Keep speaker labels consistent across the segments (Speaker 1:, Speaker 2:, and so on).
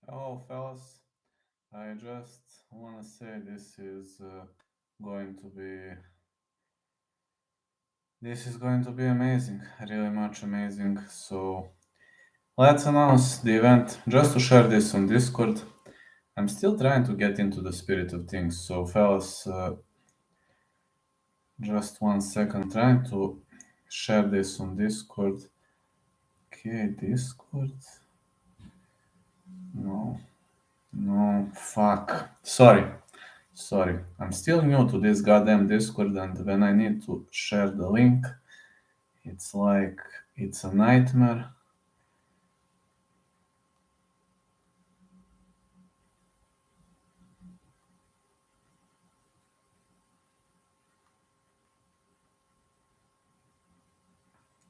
Speaker 1: Hello, fellas. I just want to say going to be this is going to be amazing, really much amazing. So let's announce the event. Just to share this on Discord. I'm still trying to get into the spirit of things. So, fellas, just 1 second, trying to share this on Discord. Okay, Discord. No, no, fuck. Sorry, I'm still new to this goddamn Discord, and when I need to share the link, it's like it's a nightmare.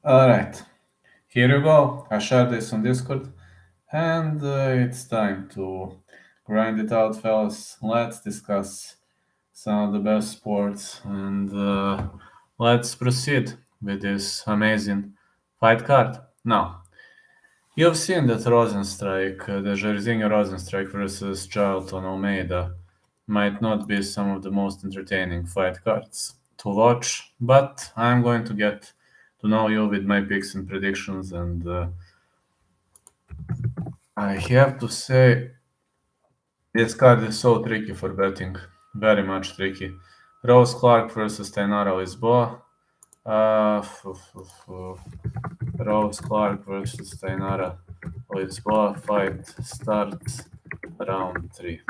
Speaker 1: Alright, here you go. I shared this on Discord, and it's time to grind it out, fellas. Let's discuss some of the best sports, and let's proceed with this amazing fight card. Now, you've seen that Rozenstruik, the Jairzinho Rozenstruik versus Charlton Almeida, might not be some of the most entertaining fight cards to watch, but I'm going to get to know you with my picks and predictions, and I have to say this card is so tricky for betting, very much tricky. Rose Clark versus Tainara Lisboa. Rose Clark versus Tainara Lisboa fight starts round 3.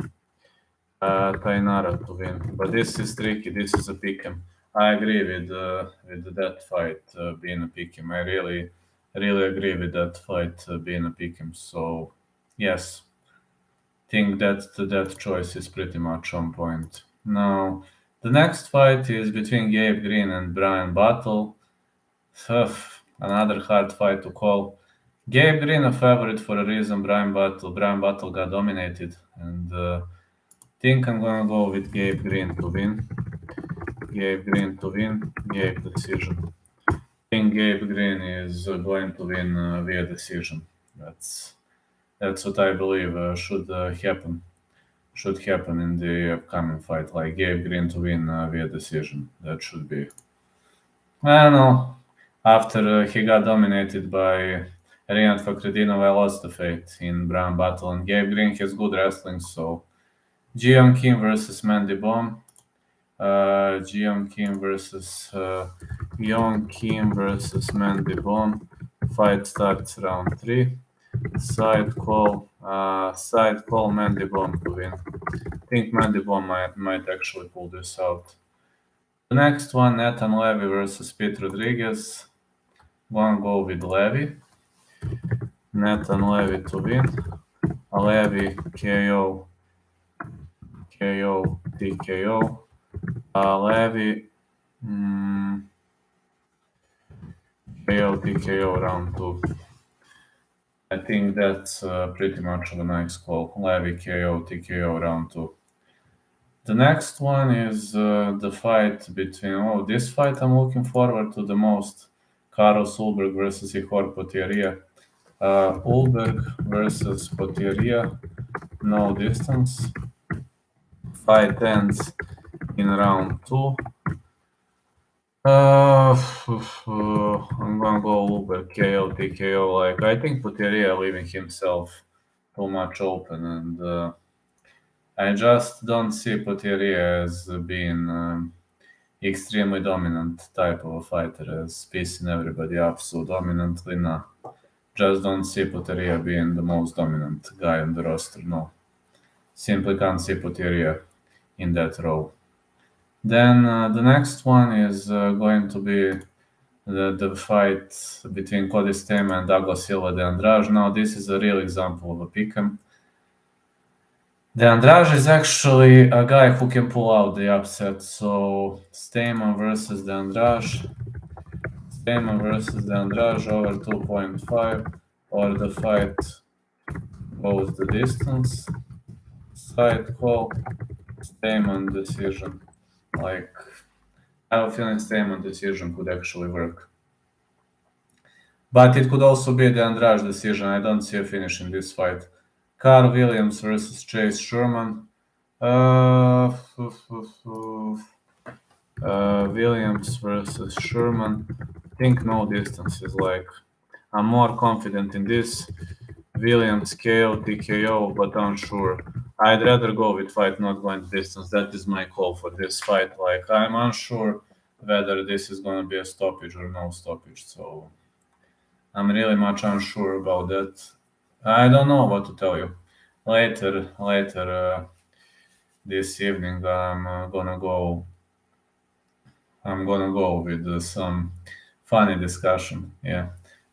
Speaker 1: Tainara to win, but this is tricky. This is a pick'em. I agree with that fight being a pick'em. I really agree with that fight being a pick'em. So yes, think that choice is pretty much on point. Now the next fight is between Gabe Green and Brian Battle. Another hard fight to call. Gabe Green a favorite for a reason. Brian Battle got dominated, and think I'm gonna go with Gabe Green to win. Gabe Green to win. Gabe decision. Think Gabe Green is going to win via decision. That's what I believe should happen. Should happen in the upcoming fight. Like Gabe Green to win via decision. That should be. I don't know. After he got dominated by Rinat Fakhretdinov, I lost the faith in Brian Battle, and Gabe Green has good wrestling. So Jiyoung Kim versus Mandy Bomb. Jiyoung Kim versus Young Kim versus Mandy Bomb. Fight starts round 3. Side call Mandy Bomb to win. I think Mandy Bomb might actually pull this out. The next one, Nathan Levy versus Pete Rodriguez. One go with Levy. Nathan Levy to win. Levy KO, TKO. Levy KO, TKO round 2. I think that's pretty much of a nice call. Levy KO, TKO round 2. The next one is the fight between. Oh, this fight I'm looking forward to the most. Carlos Ulberg versus Ihor Potieria. Ulberg versus Potieria. No distance. Fight ends in round 2. I'm gonna go Ulberg KO, TKO. Like I think Potieria leaving himself too much open, and I just don't see Potieria as being extremely dominant type of a fighter, as piecing everybody up so dominantly. Nah, just don't see Potieria being the most dominant guy on the roster. No, simply can't see Potieria in that role. Then the next one is going to be the fight between Cody Stamann and Douglas Silva de Andrade. Now, this is a real example of a pick'em. De Andrade is actually a guy who can pull out the upset. So Stamann versus De Andrade. Stamann versus De Andrade over 2.5, or the fight goes the distance. Side call, Stamann decision. Like, I have a feeling Stamann decision could actually work. But it could also be the Andrade decision. I don't see a finish in this fight. Carl Williams versus Chase Sherman. Williams versus Sherman. I think no distance is like. I'm more confident in this. Williams KO, TKO, but unsure. I'd rather go with fight not going the distance. That is my call for this fight. Like, I'm unsure whether this is going to be a stoppage or no stoppage. So I'm really much unsure about that. I don't know what to tell you. Later this evening, I'm gonna go with some funny discussion. Yeah,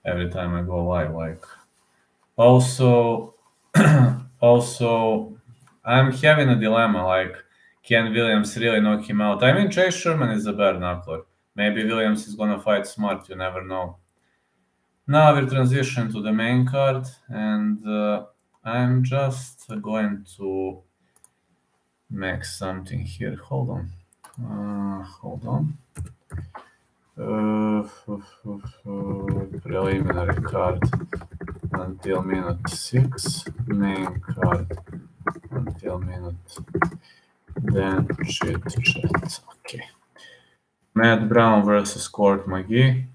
Speaker 1: every time I go live, like also, also, I'm having a dilemma. Like, can Williams really knock him out? I mean, Chase Sherman is a bare knuckler. Maybe Williams is gonna fight smart. You never know. Now we're transition to the main card, and I'm just going to make something here. Hold on. Hold on. Preliminary card until minute 6. Main card until minute. Then Chit Chat. Okay. Matt Brown versus Court McGee.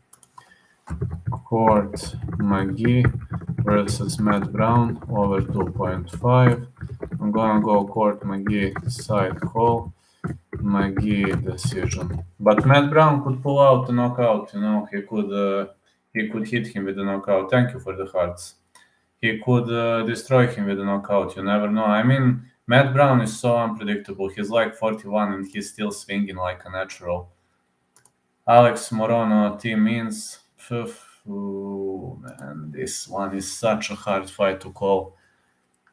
Speaker 1: Court McGee versus Matt Brown over 2.5. I'm gonna go Court McGee side call. McGee decision. But Matt Brown could pull out the knockout. You know, he could hit him with the knockout. Thank you for the hearts. He could destroy him with a knockout. You never know. I mean, Matt Brown is so unpredictable. He's like 41 and he's still swinging like a natural. Alex Morono, Team Means. Ooh, man, this one is such a hard fight to call.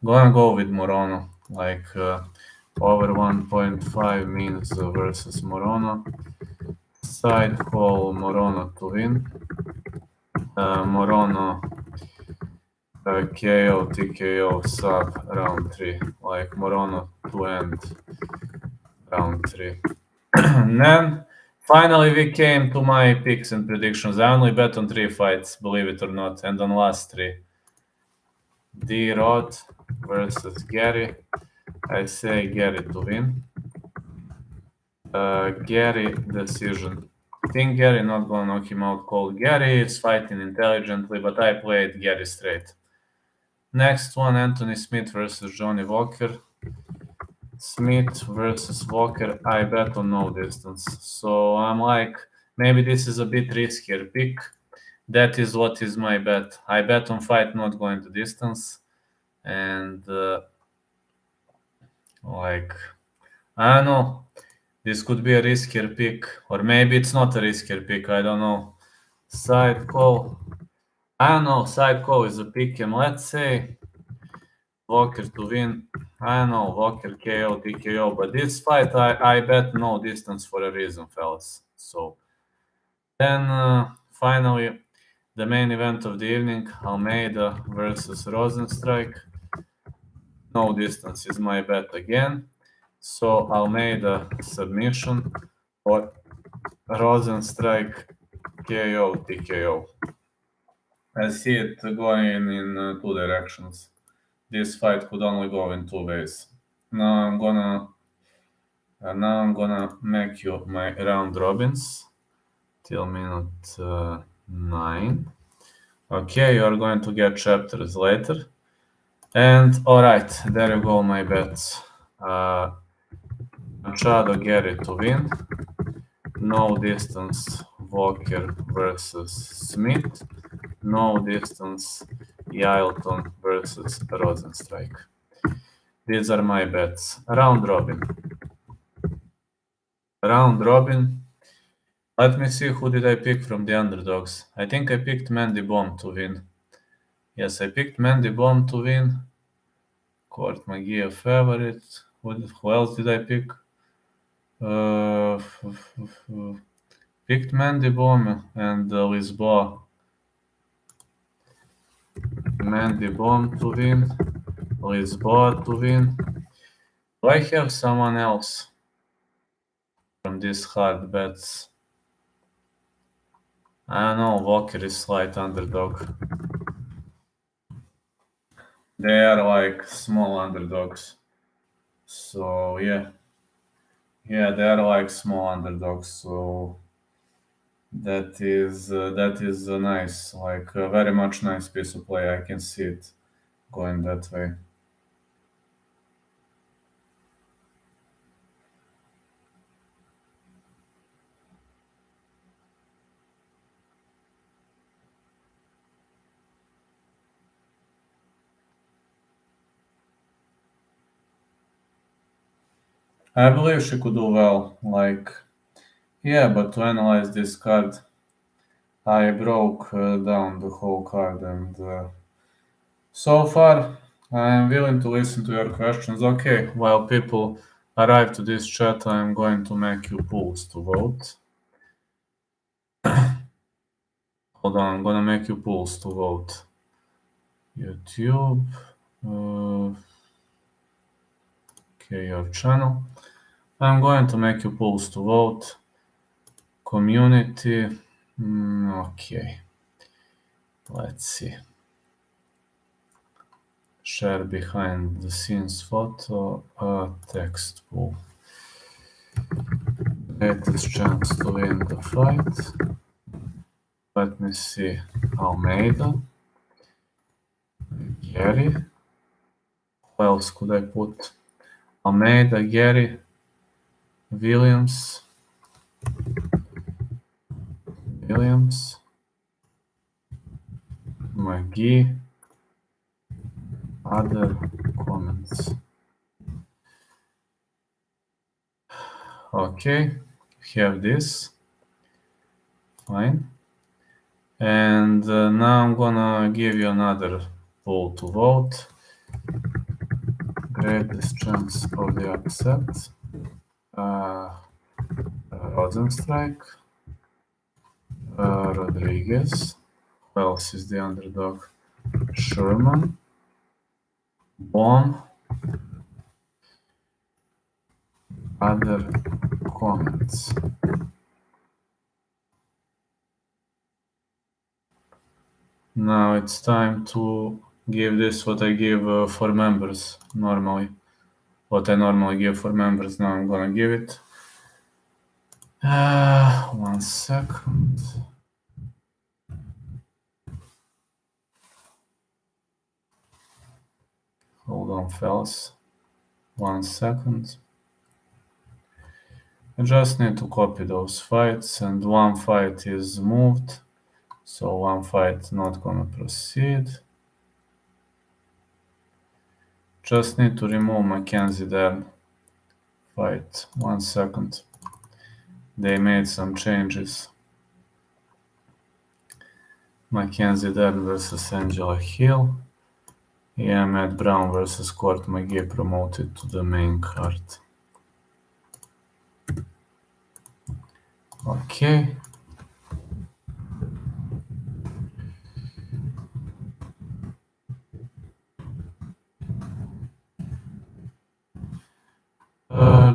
Speaker 1: Gonna go with Morono. Like over 1.5 Means versus Morono. Side call Morono to win. Morono KO, TKO, sub, round 3. Like Morono to end round 3. And then finally we came to my picks and predictions. I only bet on 3 fights, believe it or not, and on last 3. D-Rod versus Gary. I say Gary to win. Gary decision. I think Gary not gonna knock him out cold. Gary is fighting intelligently, but I played Gary straight. Next one, Anthony Smith versus Johnny Walker. Smith versus Walker, I bet on no distance. So I'm like, maybe this is a bit riskier pick. That is what is my bet. I bet on fight not going to distance. And like, I don't know. This could be a riskier pick. Or maybe it's not a riskier pick. I don't know. Side call. I don't know. Side call is a pick. And let's say Walker to win. I don't know, Walker KO, TKO, but this fight I bet no distance for a reason, fellas. So then finally the main event of the evening, Almeida versus Rozenstruik. No distance is my bet again. So Almeida submission or Rozenstruik KO, TKO. I see it going in 2 directions. This fight could only go in 2 ways. Now I'm gonna make you my round robins till minute 9. Okay, you're going to get chapters later. And alright, there you go, my bets. Machado Gary to win. No distance Walker versus Smith. No distance Yailton versus Rozenstruik. These are my bets. Round robin. Round robin. Let me see who did I pick from the underdogs. I think I picked Mandy Bomb to win. Yes, I picked Mandy Bomb to win. Court McGee a favorite. Who else did I pick? Picked Mandy Bomb and Lisboa. Mandy Bomb to win. Lisboa to win. Do I have someone else from these hard bets? I don't know, Walker is slight underdog. They are like small underdogs. So yeah, they are like small underdogs. So that is a nice, like a very much nice piece of play. I can see it going that way. I believe she could do well. Like, yeah, but to analyze this card, I broke down the whole card, and so far I am willing to listen to your questions. Okay, while people arrive to this chat, I am going to make you polls to vote. Hold on, I'm gonna make you polls to vote. YouTube. Uh, okay, your channel. I'm going to make you polls to vote. Community. Okay. Let's see. Share behind the scenes photo. Text pool. Greatest chance to win the fight. Let me see. Almeida. Gary. Who else could I put? Almeida, Gary, Williams. McGee. Other comments. Okay, have this. Fine. And now I'm gonna give you another poll to vote. Greatest chance of the upset. Rozenstruik. Rodriguez. Who else is the underdog? Sherman. Bomb. Other comments. Now it's time to give this what I give for members normally. What I normally give for members, now I'm gonna give it. 1 second. Hold on, fellas. 1 second. I just need to copy those fights, and one fight is moved, so one fight not gonna proceed. Just need to remove Mackenzie Dern fight. 1 second. They made some changes. Mackenzie Dern versus Angela Hill. Yeah, Matt Brown versus Court McGee promoted to the main card. Okay.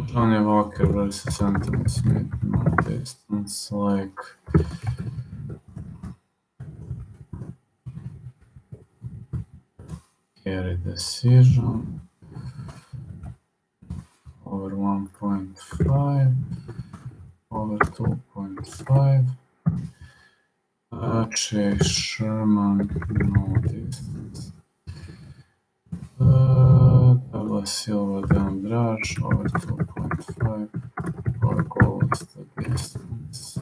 Speaker 1: Johnny Walker versus Anthony Smith. No distance, like. Carry decision. Over 1.5. Over 2.5. Chase Sherman. No distance. Douglas Silva de Andrade. Over 2.5. Or goals the distance.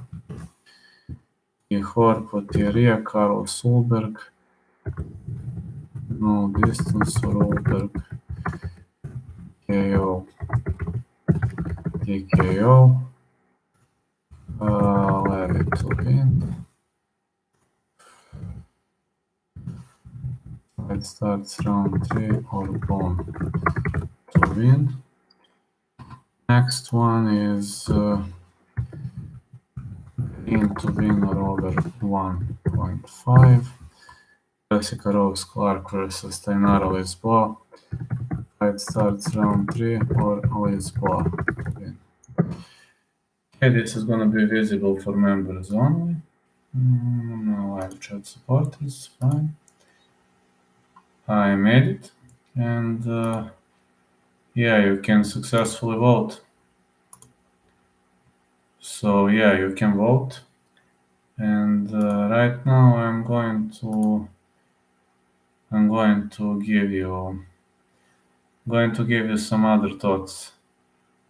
Speaker 1: Ihor Potieria, Carlos Ulberg. No distance for Ulberg. KO. TKO. Levy to win. Fight starts round 3 or bomb to win. Next one is in to win or over 1.5. Jessica Rose Clark versus Tainara Lisboa. Fight starts round 3 or Lisboa to win. Okay, this is gonna be visible for members only. No live chat supporters, fine. I made it, and yeah, you can successfully vote. So yeah, you can vote, and right now I'm going to give you some other thoughts.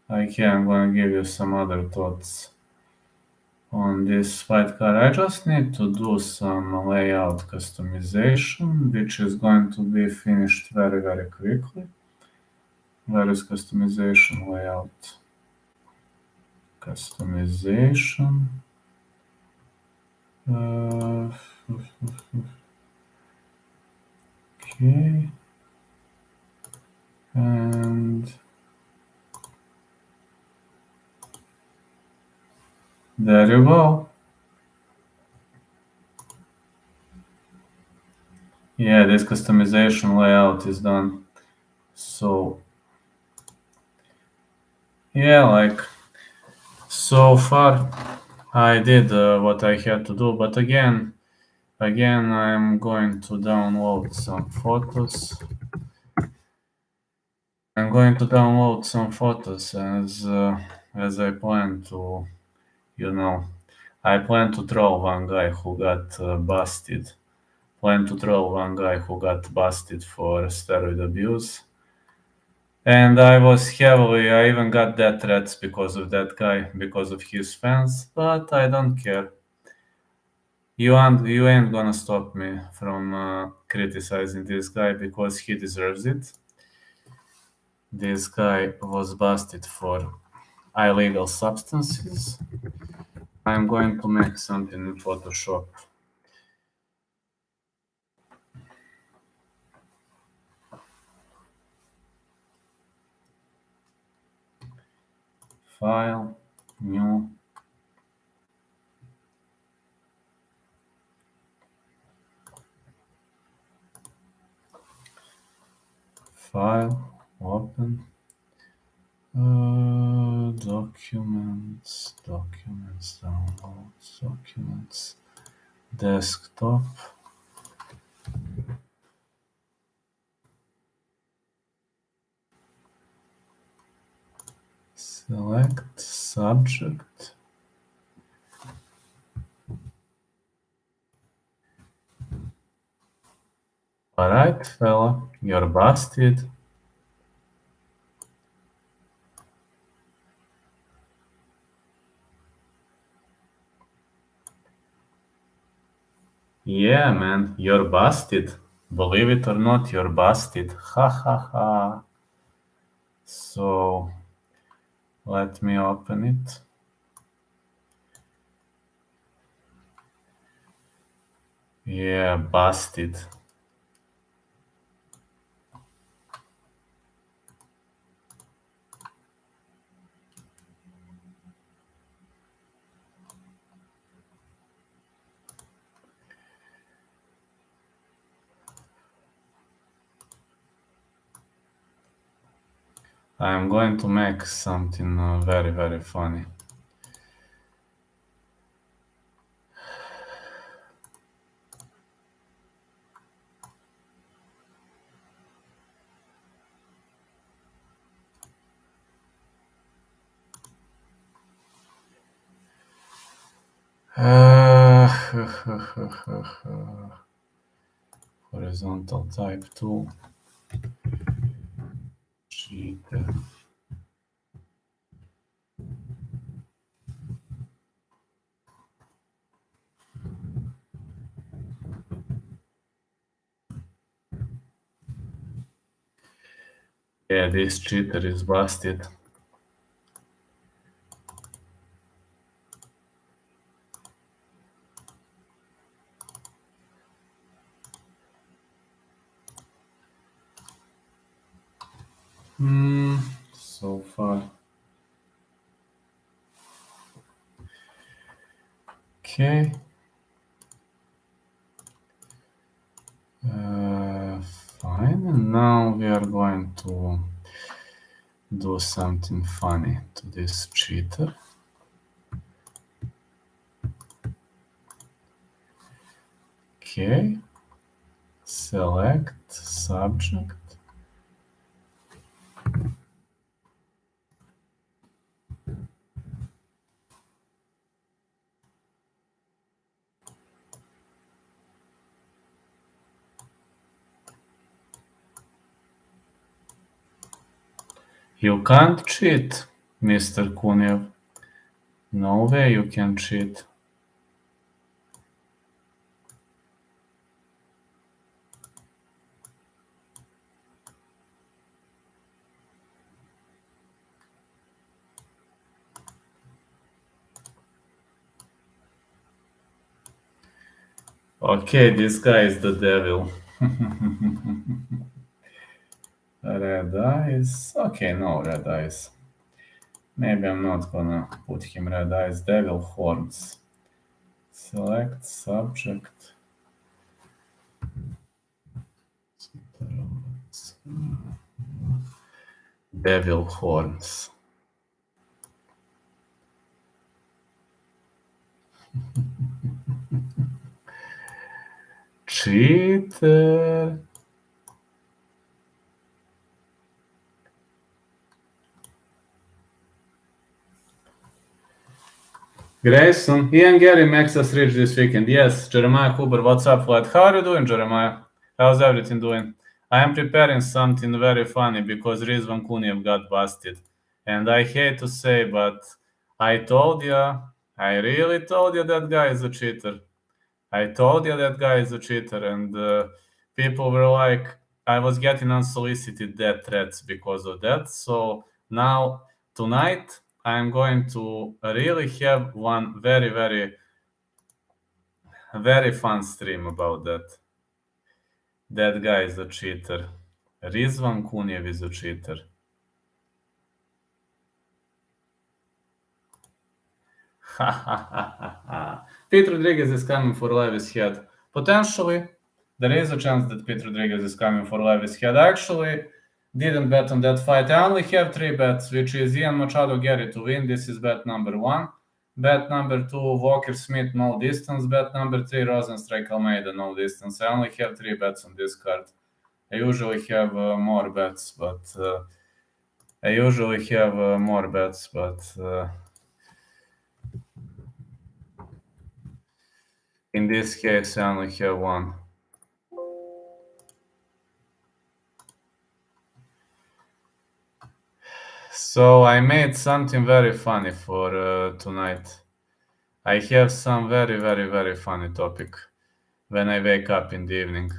Speaker 1: I'm going to give you some other thoughts on this white card. I just need to do some layout customization, which is going to be finished very, very quickly. Where is customization layout? Customization. Okay. And there you go. Yeah, this customization layout is done. So yeah, like so far I did what I had to do, but again I'm going to download some photos. As I plan to, you know, I plan to troll one guy who got busted. Plan to troll one guy who got busted for steroid abuse. And I even got death threats because of that guy, because of his fans, but I don't care. You ain't gonna stop me from criticizing this guy because he deserves it. This guy was busted for illegal substances. I'm going to make something in Photoshop. File, new. File, open. Documents, downloads, documents, desktop. Select subject. Alright, fella, you're busted. Yeah, man, you're busted. Believe it or not, you're busted. Ha ha ha. So, let me open it. Yeah, busted. I'm going to make something very, very funny. Horizontal type 2. Cheater. Yeah, this cheater is busted. So far. Okay. Fine. And now we are going to do something funny to this cheater. Okay. Select subject. You can't cheat, Mr. Kuniev. No way you can cheat. Okay, this guy is the devil. Red eyes. Okay, no red eyes. Maybe I'm not gonna put him red eyes. Devil horns. Select subject. Devil horns. Cheater. Grayson, Ian Gary makes us rich this weekend. Yes, Jeremiah Huber, what's up, Vlad? How are you doing, Jeremiah? How's everything doing? I am preparing something very funny because Rizvan Kuniev got busted. And I hate to say, but I told you, I really told you that guy is a cheater. I told you that guy is a cheater, and people were like, I was getting unsolicited death threats because of that. So now, tonight, I'm going to really have one very, very, very fun stream about that. That guy is a cheater. Rizvan Kuniev is a cheater. Pete Rodriguez is coming for Levy's head. Potentially, there is a chance that Pete Rodriguez is coming for Levy's head. I actually didn't bet on that fight. I only have 3 bets, which is Ian Machado Gary to win. This is bet number 1. Bet number 2, Walker Smith, no distance. Bet number 3, Rozenstruik Almeida, no distance. I only have 3 bets on this card. I usually have more bets, but in this case, I only have 1. So I made something very funny for tonight. I have some very, very, very funny topic when I wake up in the evening.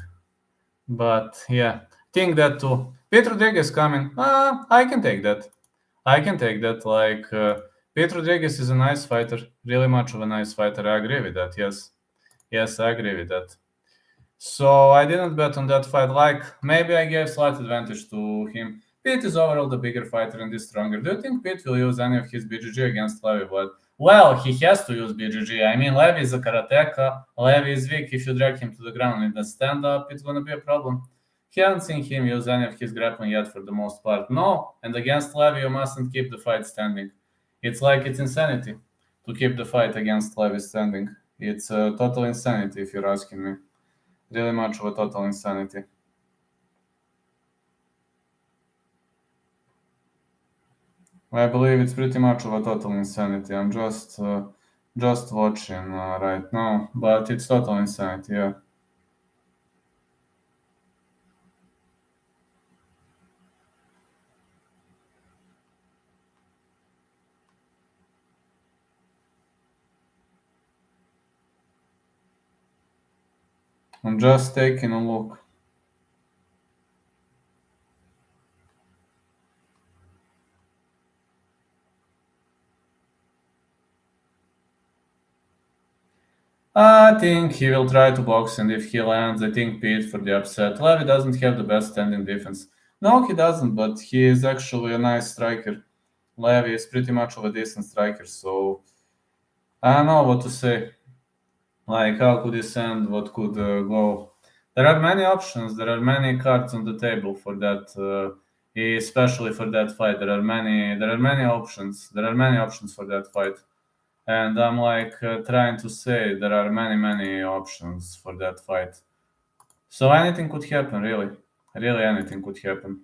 Speaker 1: But yeah, think that too. Pete Rodriguez coming. I can take that. Like, Pete Rodriguez is a nice fighter. Really much of a nice fighter. I agree with that. Yes, I agree with that. So I didn't bet on that fight. Like, maybe I gave slight advantage to him. Pete is overall the bigger fighter and is stronger. Do you think Pete will use any of his BGG against Levy? But well, he has to use BGG. I mean, Levy is a karateka. Levy is weak. If you drag him to the ground in the stand-up, it's gonna be a problem. Haven't seen him use any of his grappling yet for the most part. No, and against Levy, you mustn't keep the fight standing. It's like it's insanity to keep the fight against Levy standing. It's total insanity if you're asking me. Really much of a total insanity. I believe it's pretty much of a total insanity. I'm just watching right now, but it's total insanity, yeah. I'm just taking a look. I think he will try to box, and if he lands, I think Pete for the upset. Levy doesn't have the best standing defense. No, he doesn't, but he is actually a nice striker. Levy is pretty much of a decent striker, so I don't know what to say. Like, how could this end? What could go? There are many options. There are many cards on the table for that, especially for that fight. There are many options. There are many options for that fight. And I'm like trying to say there are many options for that fight. So anything could happen, really. Really anything could happen.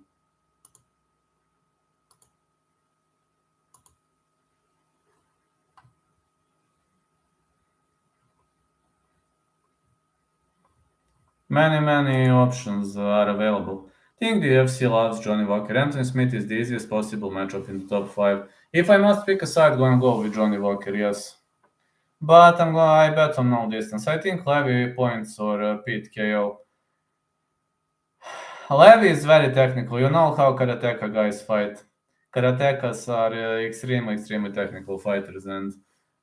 Speaker 1: Many options are available. Think the UFC loves Johnny Walker. Anthony Smith is the easiest possible matchup in the top 5. If I must pick a side, gonna go with Johnny Walker, yes. But I bet on no distance. I think Levy points or Pete KO. Levy is very technical. You know how karateka guys fight. Karatekas are extremely technical fighters, and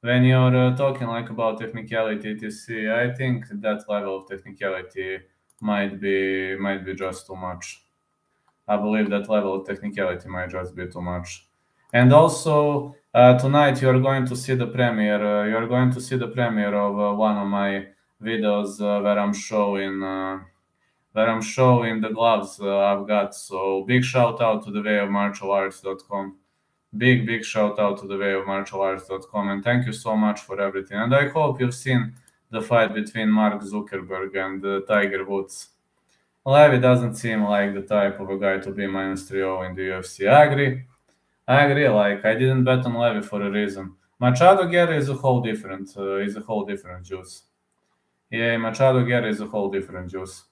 Speaker 1: when you're talking like about technicality, etc., I think that level of technicality might be just too much. I believe that level of technicality might just be too much. And also tonight you are going to see the premiere. You are going to see the premiere of one of my videos where I'm showing the gloves I've got. So big shout out to thewayofmartialarts.com. Big shout out to thewayofmartialarts.com, and thank you so much for everything. And I hope you've seen the fight between Mark Zuckerberg and Tiger Woods. Levy doesn't seem like the type of a guy to be -3-0 in the UFC. I agree. Like I didn't bet on Levy for a reason. Machado Guerra is a whole different juice. Yeah, Machado Guerra is a whole different juice.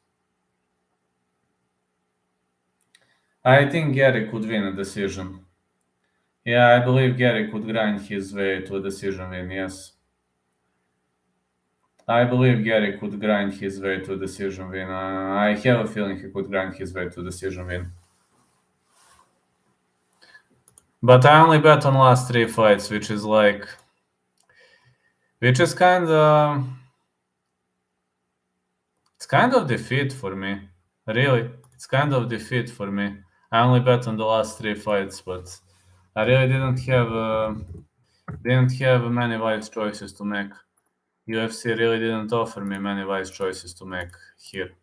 Speaker 1: I think Gary could win a decision. Yeah, I believe Gary could grind his way to a decision win, yes. I believe Gary could grind his way to a decision win. I have a feeling he could grind his way to a decision win. But I only bet on last 3 fights, which is kind of... It's kind of defeat for me. Really, it's kind of defeat for me. I only bet on the last 3 fights, but I really didn't have many wise choices to make. UFC really didn't offer me many wise choices to make here,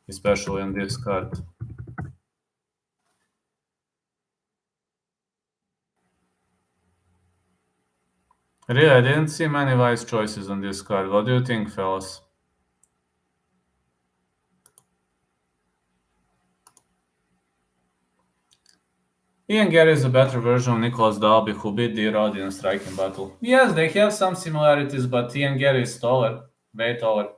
Speaker 1: especially on this card. Really, I didn't see many wise choices on this card. What do you think, fellas? Ian Gary is a better version of Nicholas Dalby, who beat D-Rod in a striking battle. Yes, they have some similarities, but Ian Gary is taller, way taller.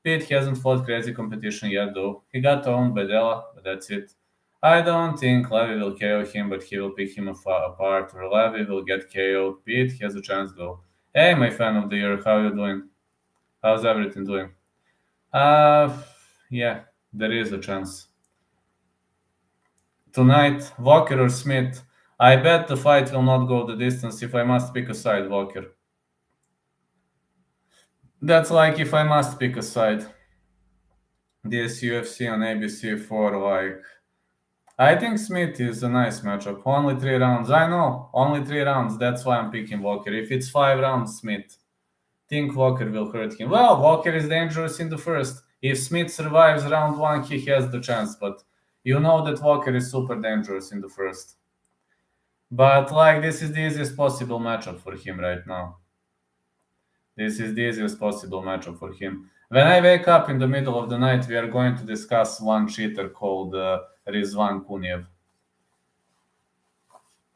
Speaker 1: Pete hasn't fought crazy competition yet, though. He got owned by Della, but that's it. I don't think Levy will KO him, but he will pick him apart, or Levy will get KO'd. Pete has a chance, though. Hey, my fan of the year, how you doing? How's everything doing? Yeah, there is a chance. Tonight, Walker or Smith. I bet the fight will not go the distance if I must pick a side, Walker. That's like if I must pick a side. This UFC on ABC4, I think Smith is a nice matchup. Only 3 rounds. I know, only 3 rounds. That's why I'm picking Walker. If it's 5 rounds, Smith. Think Walker will hurt him. Well, Walker is dangerous in the first. If Smith survives round 1, he has the chance, but you know that Walker is super dangerous in the first. But this is the easiest possible matchup for him right now. This is the easiest possible matchup for him. When I wake up in the middle of the night, we are going to discuss one cheater called Rizvan Kuniev.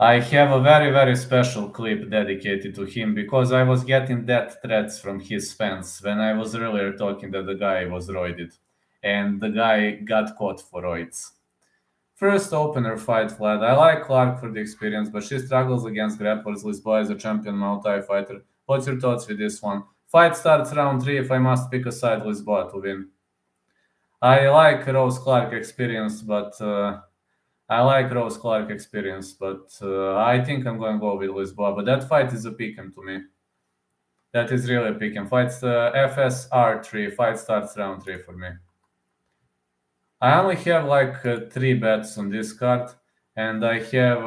Speaker 1: I have a very special clip dedicated to him because I was getting death threats from his fans when I was earlier talking that the guy was roided. And the guy got caught for roids. First opener fight, Vlad. I like Clark for the experience, but she struggles against grapplers. Lisboa is a champion Muay Thai fighter. What's your thoughts with this one? Fight starts round 3. If I must pick a side, Lisboa to win. I like Rose Clark experience, but I think I'm going to go with Lisboa. But that fight is a pick'em to me. That is really a pick'em. Fights FSR3. Fight starts round 3 for me. I only have 3 bets on this card, and I have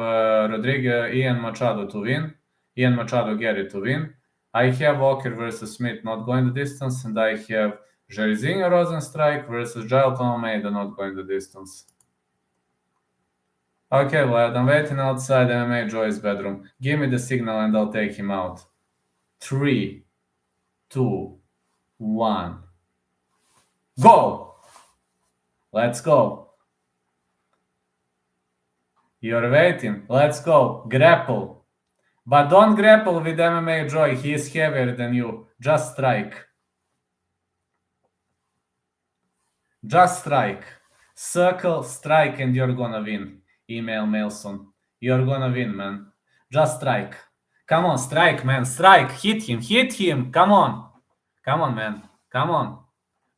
Speaker 1: Ian Machado to win, Ian Machado Gary to win. I have Walker versus Smith not going the distance, and I have Jairzinho Rozenstruik versus Jailton Almeida not going the distance. Okay, Vlad, I'm waiting outside MMA Joy's bedroom. Give me the signal and I'll take him out. 3, 2, 1. Go! Let's go. You're waiting. Let's go. Grapple. But don't grapple with MMA Joy. He is heavier than you. Just strike. Just strike. Circle, strike, and you're gonna win. Email Mailson. You're gonna win, man. Just strike. Come on, strike, man. Strike. Hit him. Hit him. Come on. Come on, man. Come on.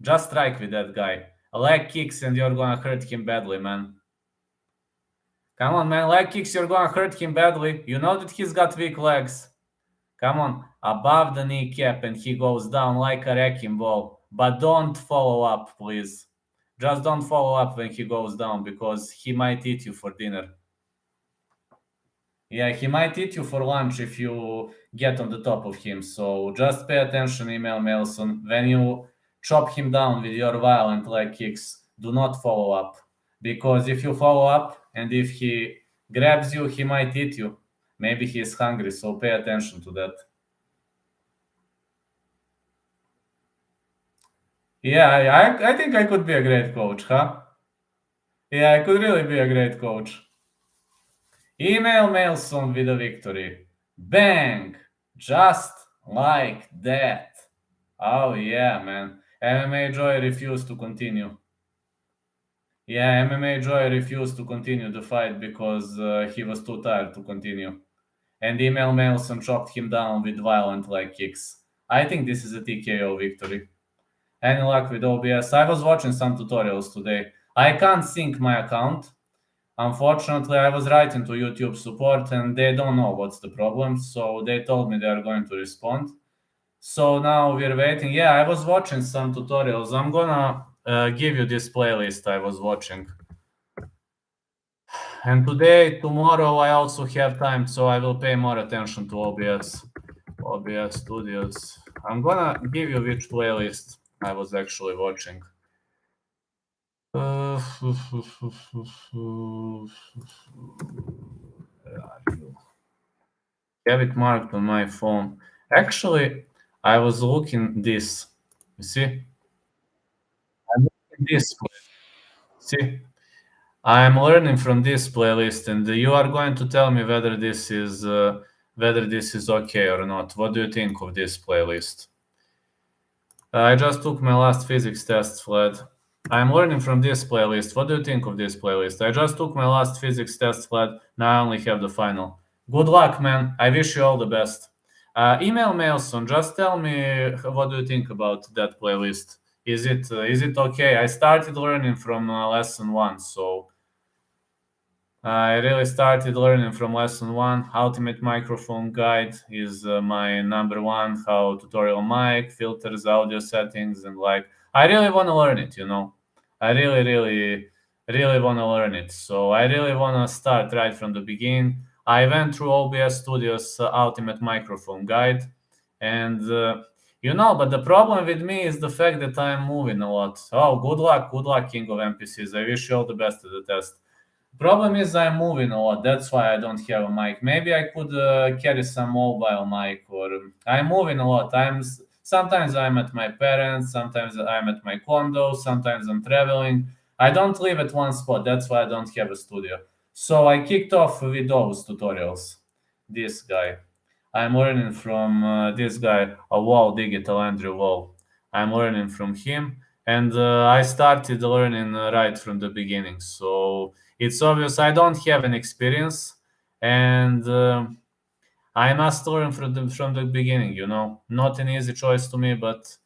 Speaker 1: Just strike with that guy. Leg kicks and you're gonna hurt him badly, man. Come on, man. Leg kicks, you're gonna hurt him badly. You know that he's got weak legs. Come on. Above the kneecap and he goes down like a wrecking ball. But don't follow up, please. Just don't follow up when he goes down because he might eat you for dinner. Yeah, he might eat you for lunch if you get on the top of him. So just pay attention, Email Mailson. When you chop him down with your violent leg kicks, do not follow up. Because if you follow up and if he grabs you, he might eat you. Maybe he is hungry, so pay attention to that. Yeah, I think I could be a great coach, huh? Yeah, I could really be a great coach. Email Mailson with a victory. Bang! Just like that. Oh, yeah, man. MMA Joy refused to continue. Yeah, MMA Joy refused to continue the fight because he was too tired to continue. And Email Mailson chopped him down with violent leg kicks. I think this is a TKO victory. Any luck with OBS? I was watching some tutorials today. I can't sync my account. Unfortunately, I was writing to YouTube support and they don't know what's the problem. So they told me they are going to respond. So now we're waiting. Yeah, I was watching some tutorials. I'm gonna give you this playlist I was watching. And today, tomorrow, I also have time, so I will pay more attention to OBS. OBS Studios. I'm gonna give you which playlist I was actually watching. Have it marked on my phone. Actually, I was looking this. You see? I'm looking this. See? I'm learning from this playlist, and you are going to tell me whether this is okay or not. What do you think of this playlist? I just took my last physics test, Vlad. I'm learning from this playlist. What do you think of this playlist? I just took my last physics test, Vlad. Now I only have the final. Good luck, man. I wish you all the best. Email Mailson. Just tell me what do you think about that playlist. Is it okay? I started learning from lesson 1, so I really started learning from lesson 1. Ultimate microphone guide is my number 1. How tutorial mic, filters, audio settings, and like I really want to learn it. I really want to learn it. So I really want to start right from the beginning. I went through OBS Studios Ultimate microphone guide, and but the problem with me is the fact that I'm moving a lot. Oh, good luck, King of NPCs. I wish you all the best at the test. Problem is I'm moving a lot. That's why I don't have a mic. Maybe I could carry some mobile mic, or I'm moving a lot. Sometimes I'm at my parents, sometimes I'm at my condo, sometimes I'm traveling. I don't live at one spot. That's why I don't have a studio. So I kicked off with those tutorials. This guy. I'm learning from this guy, a Wall Digital Andrew Wall. I'm learning from him, and I started learning right from the beginning. So it's obvious I don't have an experience, and I must learn from the beginning. Not an easy choice to me, but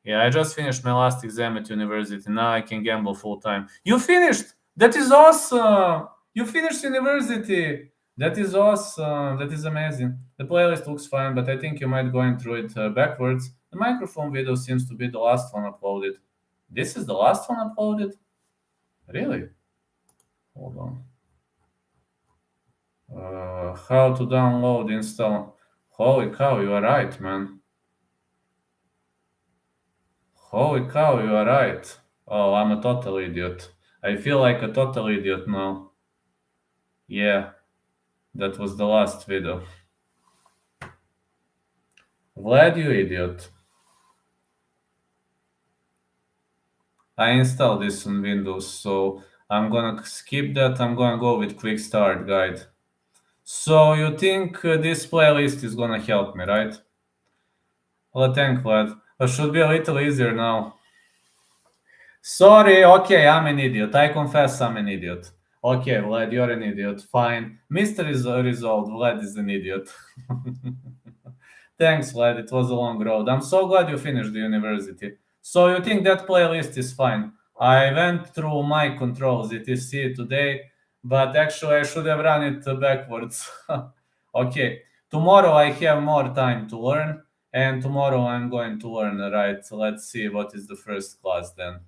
Speaker 1: yeah, I just finished my last exam at university. Now I can gamble full time. You finished? That is awesome! You finished university. That is awesome. That is amazing. The playlist looks fine, but I think you might going through it backwards. The microphone video seems to be the last one uploaded. This is the last one uploaded? Really? Hold on. How to download, install. Holy cow, you are right, man. Holy cow, you are right. Oh, I'm a total idiot. I feel like a total idiot now. Yeah, that was the last video. Vlad, you idiot. I installed this on Windows, so I'm gonna skip that. I'm gonna go with quick start guide. So you think this playlist is gonna help me, right? Well, thank Vlad. It should be a little easier now. Sorry, okay, I'm an idiot. I confess I'm an idiot. Okay, Vlad, you're an idiot. Fine. Mystery is resolved. Vlad is an idiot. Thanks, Vlad. It was a long road. I'm so glad you finished the university. So you think that playlist is fine? I went through my controls, etc. today, but actually I should have run it backwards. Okay, tomorrow I have more time to learn, and tomorrow I'm going to learn, right? So let's see what is the first class then.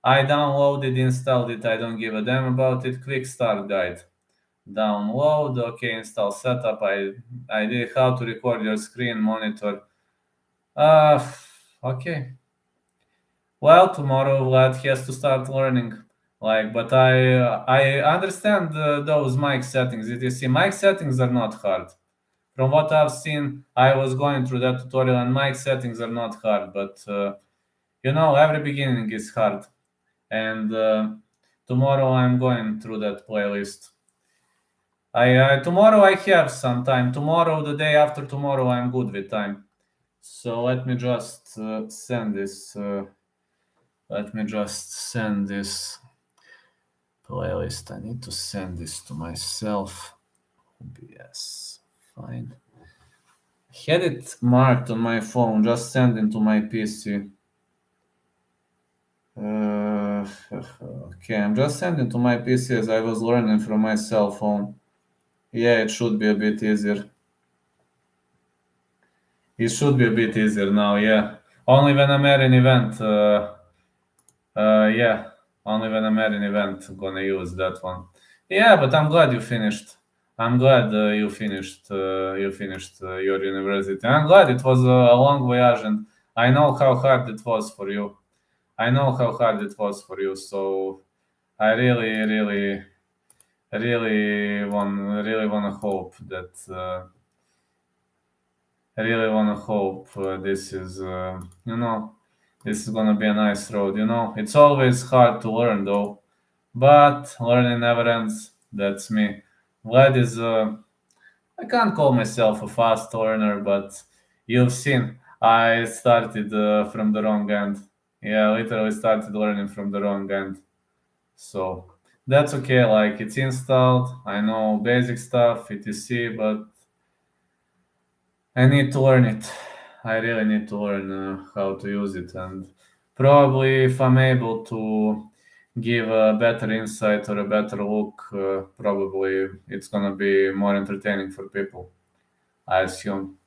Speaker 1: I downloaded, installed it, I don't give a damn about it. Quick start guide. Download, okay, install setup. I did how to record your screen monitor. Uh okay. Well, tomorrow Vlad has to start learning. Like, but I understand those mic settings. You see, mic settings are not hard. From what I've seen, I was going through that tutorial, and mic settings are not hard. But every beginning is hard. And tomorrow I'm going through that playlist. Tomorrow I have some time. Tomorrow, the day after tomorrow, I'm good with time. So let me just send this. Let me just send this playlist. I need to send this to myself. Yes, fine. Had it marked on my phone. Just send it to my PC. Okay, I'm just sending to my PC as I was learning from my cell phone. Yeah, it should be a bit easier. It should be a bit easier now, yeah. Only when I'm at an event, yeah. Only when I'm at an event, I'm gonna use that one. Yeah, but I'm glad you finished. I'm glad you finished. You finished your university. I'm glad it was a long voyage, and I know how hard it was for you. I know how hard it was for you. So I really wanna hope that. I really want to hope this is, this is gonna be a nice road. It's always hard to learn though, but learning never ends. That's me. Vlad is, I can't call myself a fast learner, but you've seen I started from the wrong end. Yeah, I literally started learning from the wrong end. So that's okay. Like it's installed. I know basic stuff, etc. But I need to learn it. I really need to learn how to use it, and probably if I'm able to give a better insight or a better look, probably it's gonna be more entertaining for people. I assume.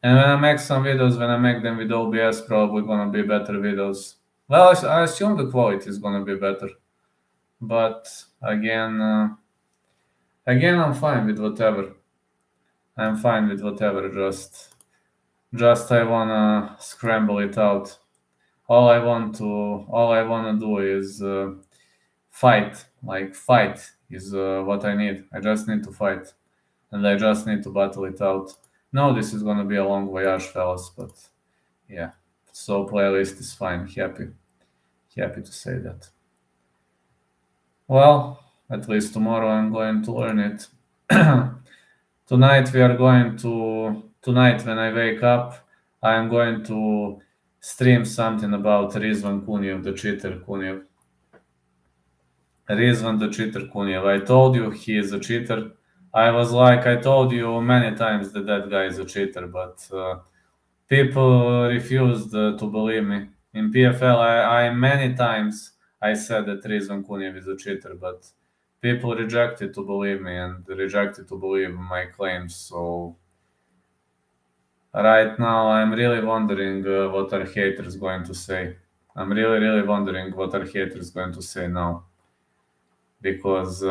Speaker 1: And when I make some videos, when I make them with OBS, probably gonna be better videos. Well, I assume the quality is gonna be better, but again, I'm fine with whatever. I'm fine with whatever. Just I wanna scramble it out. All I wanna do is fight. Like fight is what I need. I just need to fight, and I just need to battle it out. No, this is gonna be a long voyage, fellas, but yeah. So playlist is fine. Happy to say that. Well, at least tomorrow I'm going to learn it. Tonight when I wake up, I'm going to stream something about Rizvan Kunjev, the cheater Kunjev. Rizvan the cheater Kunjev. I told you he is a cheater. I told you many times that that guy is a cheater, but people refused to believe me. In PFL, I many times I said that Rizvan Kunjev is a cheater, but people rejected to believe me and rejected to believe my claims. So right now, I'm really wondering what are haters going to say. I'm really wondering what are haters going to say now, because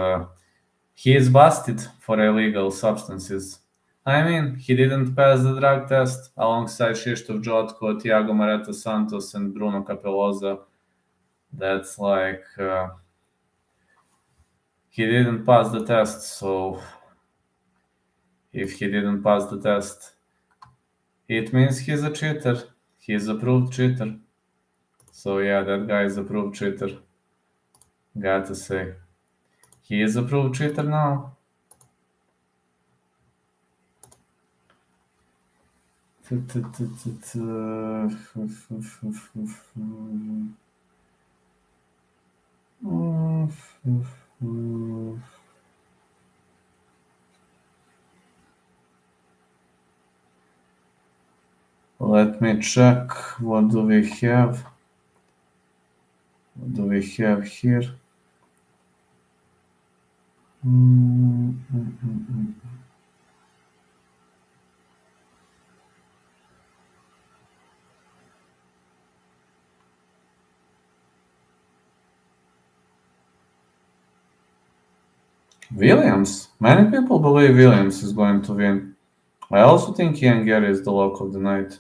Speaker 1: he is busted for illegal substances. I mean, he didn't pass the drug test alongside Krzysztof Jotko, Tiago Mareta Santos, and Bruno Capelloza. That's like he didn't pass the test. So if he didn't pass the test, it means he's a cheater. He's a proved cheater. So yeah, that guy is a proof cheater. Gotta say. He is a proof cheater now. Let me check. What do we have? What do we have here? Williams. Many people believe Williams is going to win. I also think Ian Gary is the lock of the night.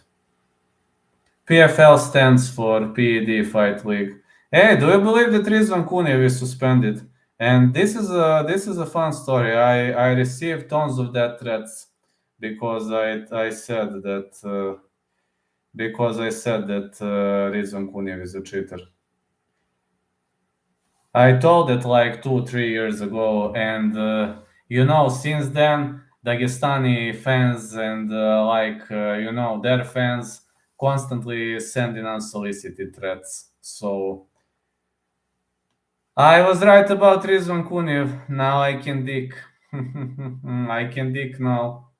Speaker 1: PFL stands for PED Fight League. Hey, do you believe that Rizvan Kuniev is suspended? And this is a fun story. I received tons of death threats because I said that Rizvan Kuniev is a cheater. I told it like 2-3 years ago, and since then, Dagestani fans and their fans constantly sending unsolicited threats. So I was right about Rizvan Kuniev. Now I can dig. I can dig now.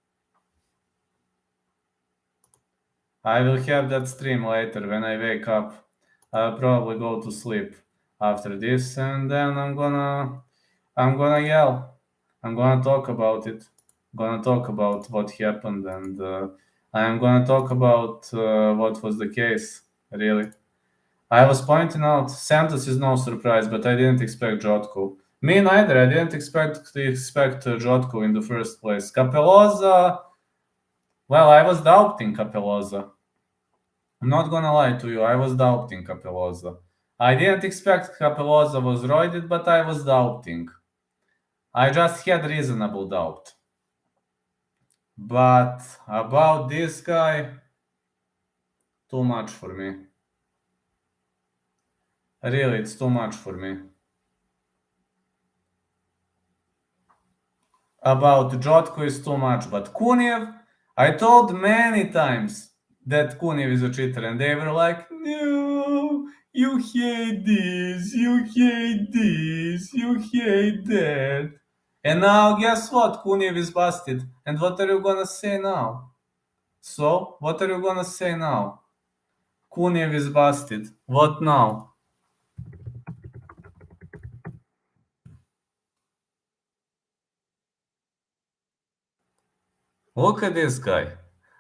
Speaker 1: I will have that stream later when I wake up. I'll probably go to sleep after this, and then I'm gonna yell. I'm gonna talk about it. Gonna talk about what happened, and I'm gonna talk about what was the case. Really, I was pointing out Santos is no surprise, but I didn't expect Jotko. Me neither. I didn't expect Jotko in the first place. Capelloza. Well, I was doubting Capelloza. I'm not gonna lie to you. I was doubting Capelloza. I didn't expect Capelloza was roided, but I was doubting. I just had reasonable doubt. But about this guy, too much for me. Really, it's too much for me. About Jotko is too much, but Kuniev, I told many times that Kuniev is a cheater, and they were like, no, you hate this, you hate this, you hate that. And now, guess what? Kuniev is busted. And what are you gonna say now? So, what are you gonna say now? Kuniev is busted. What now? Look at this guy.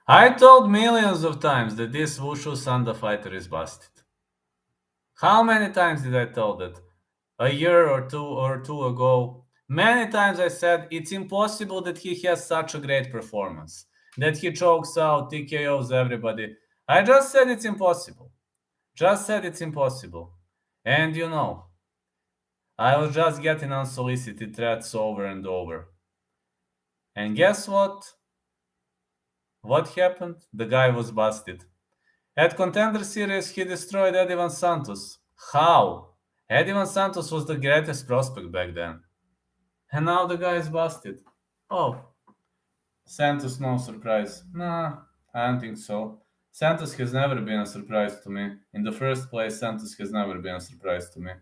Speaker 1: I told millions of times that this Wushu Sanda fighter is busted. How many times did I tell that? A year or two ago. Many times I said it's impossible that he has such a great performance, that he chokes out, TKOs everybody. I just said it's impossible. Just said it's impossible. And I was just getting unsolicited threats over and over. And guess what? What happened? The guy was busted. At Contender Series, he destroyed Edivan Santos. How? Edivan Santos was the greatest prospect back then. And now the guy is busted. Oh, Santos, no surprise. Nah, I don't think so. Santos has never been a surprise to me. In the first place, Santos has never been a surprise to me.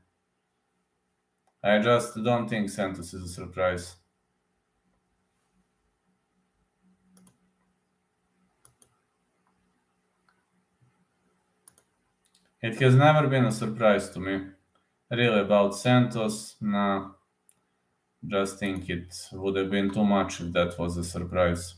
Speaker 1: I just don't think Santos is a surprise. It has never been a surprise to me. Really, about Santos, nah. Just think it would have been too much if that was a surprise.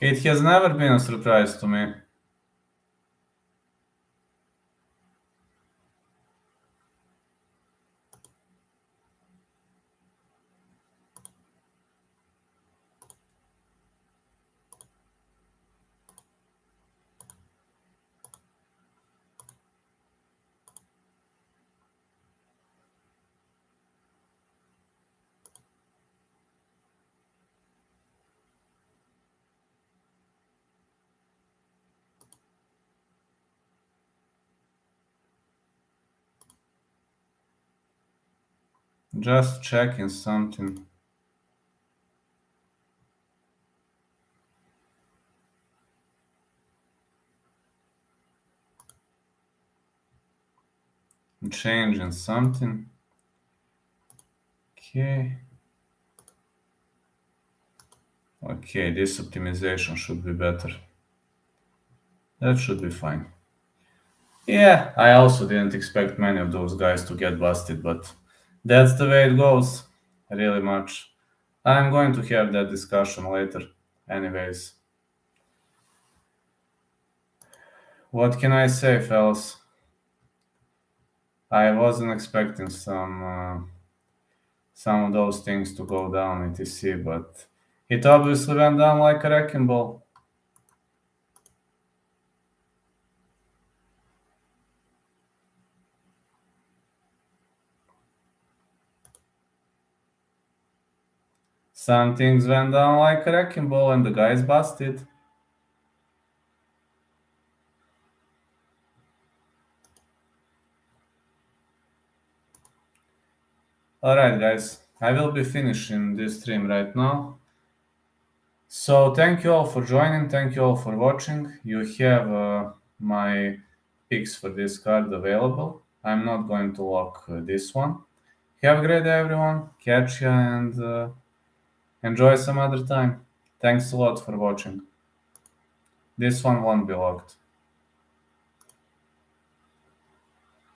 Speaker 1: It has never been a surprise to me. Just checking something. I'm changing something. Okay. Okay, this optimization should be better. That should be fine. Yeah, I also didn't expect many of those guys to get busted, but that's the way it goes. Really much. I'm going to have that discussion later. Anyways, what can I say, fellas? I wasn't expecting some of those things to go down, etc. But it obviously went down like a wrecking ball. Some things went down like a wrecking ball, and the guys busted. Alright, guys, I will be finishing this stream right now. So, thank you all for joining, thank you all for watching. You have my picks for this card available. I'm not going to lock this one. Have a great day, everyone. Catch ya and enjoy some other time. Thanks a lot for watching. This one won't be locked.